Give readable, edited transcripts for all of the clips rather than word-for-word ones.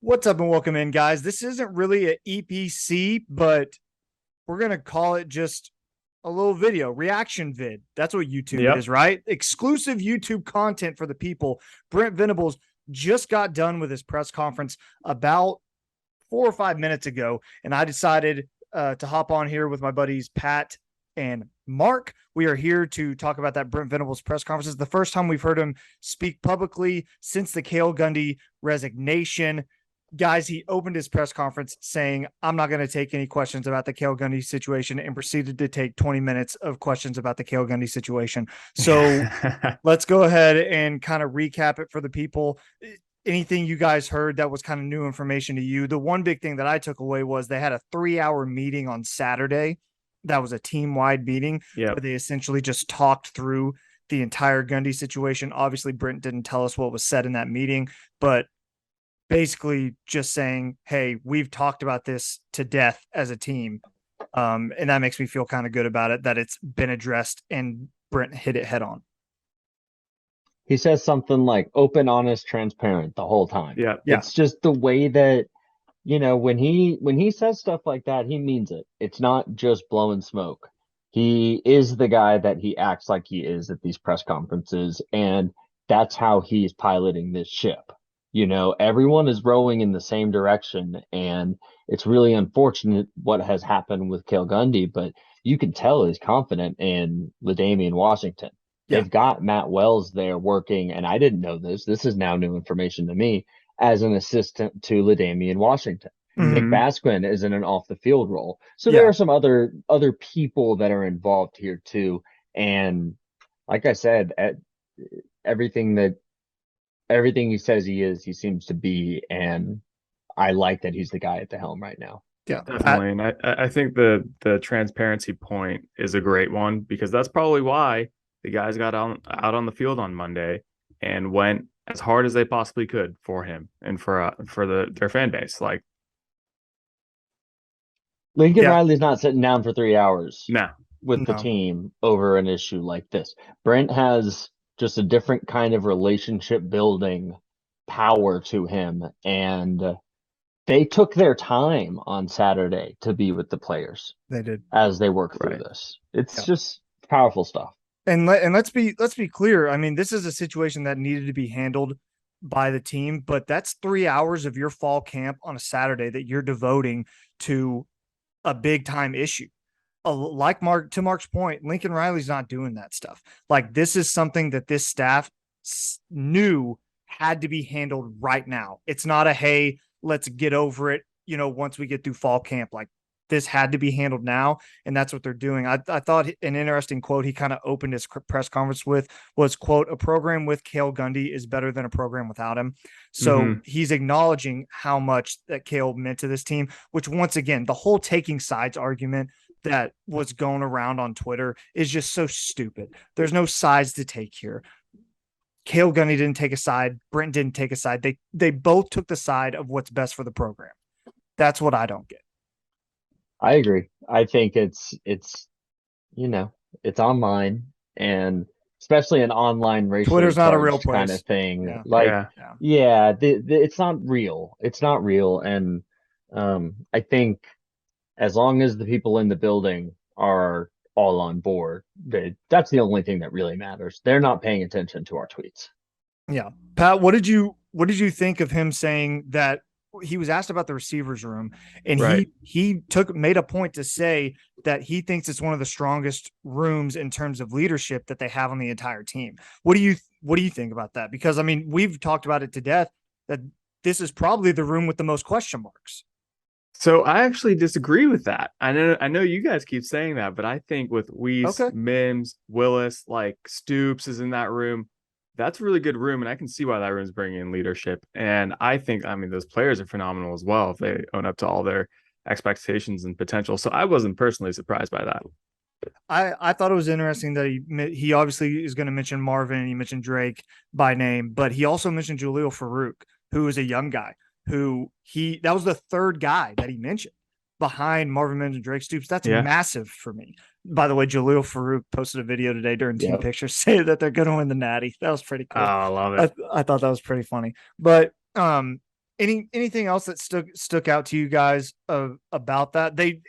What's up and welcome in, guys. This isn't really an EPC, but we're going to call it just a little video, reaction vid. That's what YouTube is, right? Exclusive YouTube content for the people. Brent Venables just got done with his press conference about 4 or 5 minutes ago, and I decided to hop on here with my buddies Pat and Mark. We are here to talk about that Brent Venables press conference. It's the first time we've heard him speak publicly since the Cale Gundy resignation. Guys, he opened his press conference saying, I'm not going to take any questions about the Cale Gundy situation, and proceeded to take 20 minutes of questions about the Cale Gundy situation. So let's go ahead and kind of recap it for the people. Anything you guys heard that was kind of new information to you? The one big thing that I took away was they had a 3-hour meeting on Saturday. That was a team-wide meeting where they essentially just talked through the entire Gundy situation. Obviously, Brent didn't tell us what was said in that meeting, but basically just saying, hey, we've talked about this to death as a team. And that makes me feel kind of good about it, that it's been addressed and Brent hit it head on. He says something like open, honest, transparent the whole time. Yeah. It's just the way that, when he says stuff like that, he means it. It's not just blowing smoke. He is the guy that he acts like he is at these press conferences, and that's how he's piloting this ship. Everyone is rowing in the same direction, and it's really unfortunate what has happened with Cale Gundy, but you can tell he's confident in LaDainian Washington. Yeah. They've got Matt Wells there working, and I didn't know this. This is now new information to me, as an assistant to LaDainian Washington. Nick Basquin is in an off the field role. So there are some other people that are involved here too. And like I said, everything he says he seems to be, and I like that he's the guy at the helm right now. Yeah, definitely. And I think the transparency point is a great one, because that's probably why the guys got out on the field on Monday and went as hard as they possibly could for him and for their fan base. Like, Lincoln Riley's not sitting down for 3 hours with the No. team over an issue like this. Brent has just a different kind of relationship building power to him, and they took their time on Saturday to be with the players. They did, as they work through this. It's just powerful stuff. And let's be clear. I mean, this is a situation that needed to be handled by the team, but that's 3 hours of your fall camp on a Saturday that you're devoting to a big time issue. Like to Mark's point, Lincoln Riley's not doing that stuff. Like, this is something that this staff knew had to be handled right now. It's not a, hey, let's get over it, once we get through fall camp. Like, this had to be handled now, and that's what they're doing. I thought an interesting quote he kind of opened his press conference with was, quote, a program with Cale Gundy is better than a program without him. So he's acknowledging how much that Cale meant to this team, which, once again, the whole taking sides argument that was going around on Twitter is just so stupid. There's no sides to take here. Cale Gundy didn't take a side. Brent didn't take a side. They both took the side of what's best for the program. That's what I don't get. I agree. I think it's online, and especially an online racial Twitter's not a real place kind of thing. It's not real. It's not real. And I think as long as the people in the building are all on board, that's the only thing that really matters. They're not paying attention to our tweets. Yeah. Pat, what did you think of him saying that? He was asked about the receivers room, and he made a point to say that he thinks it's one of the strongest rooms in terms of leadership that they have on the entire team. What do you think about that? Because, I mean, we've talked about it to death that this is probably the room with the most question marks. So I actually disagree with that. I know you guys keep saying that, but I think with Weiss, Mims, Willis, like Stoops is in that room. That's a really good room, and I can see why that room is bringing in leadership. And I think, those players are phenomenal as well if they own up to all their expectations and potential. So I wasn't personally surprised by that. I thought it was interesting that he obviously is going to mention Marvin, and he mentioned Drake by name, but he also mentioned Jaleel Farouk, who is a young guy that was the third guy that he mentioned behind Marvin Mims and Drake Stoops. That's massive for me. By the way, Jaleel Farouk posted a video today during team pictures saying that they're going to win the Natty. That was pretty cool. Oh, I love it. I thought that was pretty funny. But Anything else that stuck out to you guys about that? They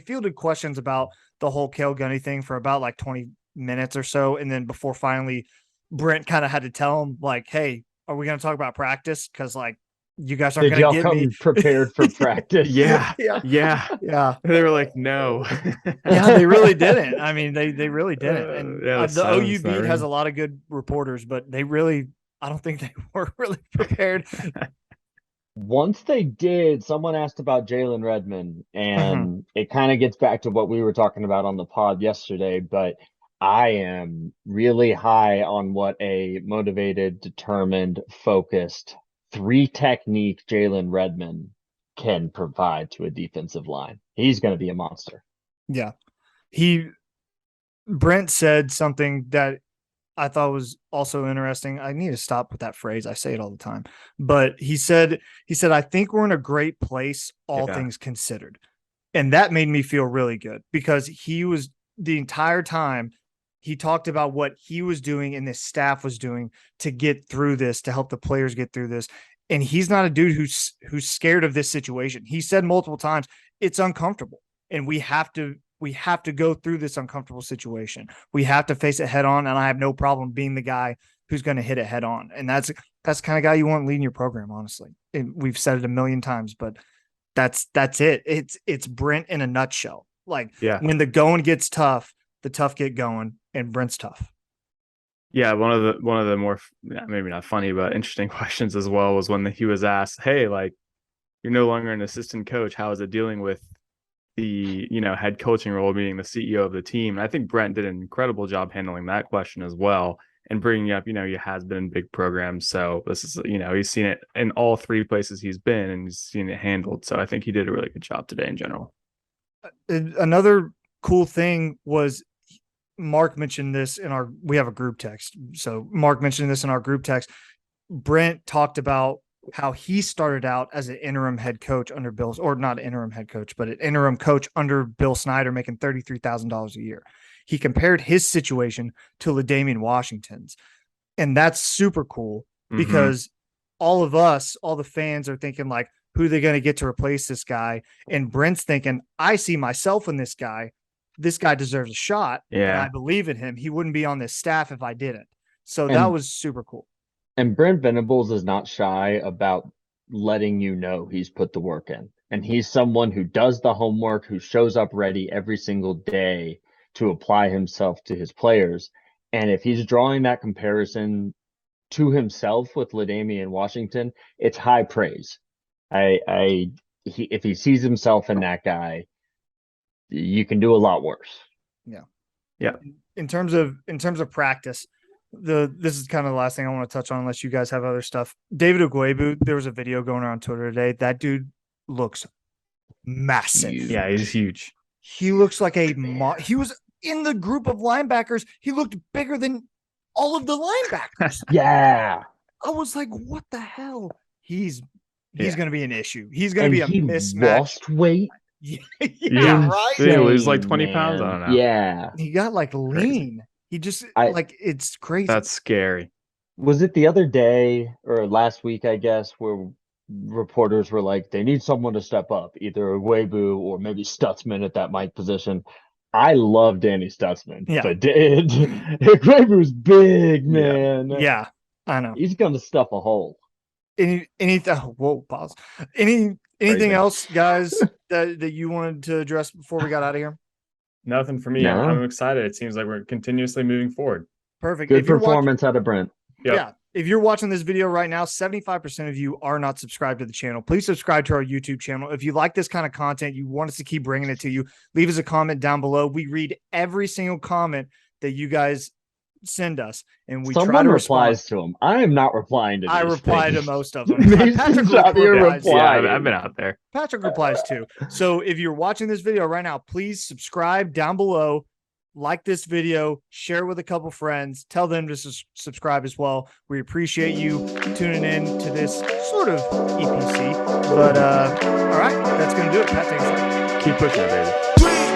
fielded questions about the whole Cale Gundy thing for about like 20 minutes or so, and then before finally Brent kind of had to tell him like, "Hey, are we going to talk about practice? Because like you guys aren't going to get me prepared for practice." Yeah. They were like, no. Yeah, they really didn't. I mean, they really didn't. And the OU beat room has a lot of good reporters, but I don't think they were really prepared. Once they did, someone asked about Jalen Redmond, and it kind of gets back to what we were talking about on the pod yesterday, but I am really high on what a motivated, determined, focused, three-technique Jalen Redmond can provide to a defensive line. He's going to be a monster. Yeah. Brent said something that I thought was also interesting. I need to stop with that phrase. I say it all the time. But he said, I think we're in a great place, all things considered. And that made me feel really good because he was the entire time he talked about what he was doing and this staff was doing to get through this, to help the players get through this. And he's not a dude who's scared of this situation. He said multiple times, it's uncomfortable and we have to go through this uncomfortable situation. We have to face it head on. And I have no problem being the guy who's going to hit it head on. And that's the kind of guy you want leading your program, honestly. And we've said it a million times, but that's it. It's Brent in a nutshell. Like when the going gets tough, the tough get going, and Brent's tough. Yeah, one of the more maybe not funny but interesting questions as well was when he was asked, "Hey, like you're no longer an assistant coach. How is it dealing with the head coaching role, being the CEO of the team?" And I think Brent did an incredible job handling that question as well and bringing up, he has been in big programs, so this is he's seen it in all three places he's been and he's seen it handled. So I think he did a really good job today in general. Another cool thing was Mark mentioned this we have a group text. So Mark mentioned this in our group text. Brent talked about how he started out as an interim head coach under Bill's, or not interim head coach, but an interim coach under Bill Snyder, making $33,000 a year. He compared his situation to LaDainian Washington's. And that's super cool because all of us, all the fans are thinking like, who are they going to get to replace this guy? And Brent's thinking, I see myself in this guy. This guy deserves a shot. Yeah. And I believe in him. He wouldn't be on this staff if I didn't. So that was super cool. And Brent Venables is not shy about letting you know he's put the work in. And he's someone who does the homework, who shows up ready every single day to apply himself to his players. And if he's drawing that comparison to himself with LaDainian Washington, it's high praise. If he sees himself in that guy, you can do a lot worse. Yeah. In terms of practice, this is kind of the last thing I want to touch on, unless you guys have other stuff. David Ugwoegbu, there was a video going around Twitter today. That dude looks massive. Yeah, he's huge. He looks like he was in the group of linebackers. He looked bigger than all of the linebackers. Yeah. I was like, what the hell? He's going to be an issue. He's going to be a mismatch. Lost weight. Yeah, right. He lose like 20 pounds. I don't know. Yeah. He got like lean. He just it's crazy. That's scary. Was it the other day or last week, I guess, where reporters were like, they need someone to step up, either Ugwoegbu or maybe Stutzman at that Mike position. I love Danny Stutzman. Yeah. But Ugwoegbu's big, man. Yeah, I know. He's going to stuff a hole. Pause. Anything else, guys, that you wanted to address before we got out of here? Nothing for me. No. I'm excited. It seems like we're continuously moving forward. Perfect. Good performance out of Brent. Yep. Yeah. If you're watching this video right now, 75% of you are not subscribed to the channel. Please subscribe to our YouTube channel. If you like this kind of content, you want us to keep bringing it to you, leave us a comment down below. We read every single comment that you guys send us, and we try to replies to them. I am not replying to these. I reply to most of them. Patrick replies. Yeah, I've been out there. Patrick replies too. So if you're watching this video right now, please subscribe down below, like this video, share with a couple friends, tell them to subscribe as well. We appreciate you tuning in to this sort of EPC. But all right, that's gonna do it. Pat, thanks. Keep pushing it, baby.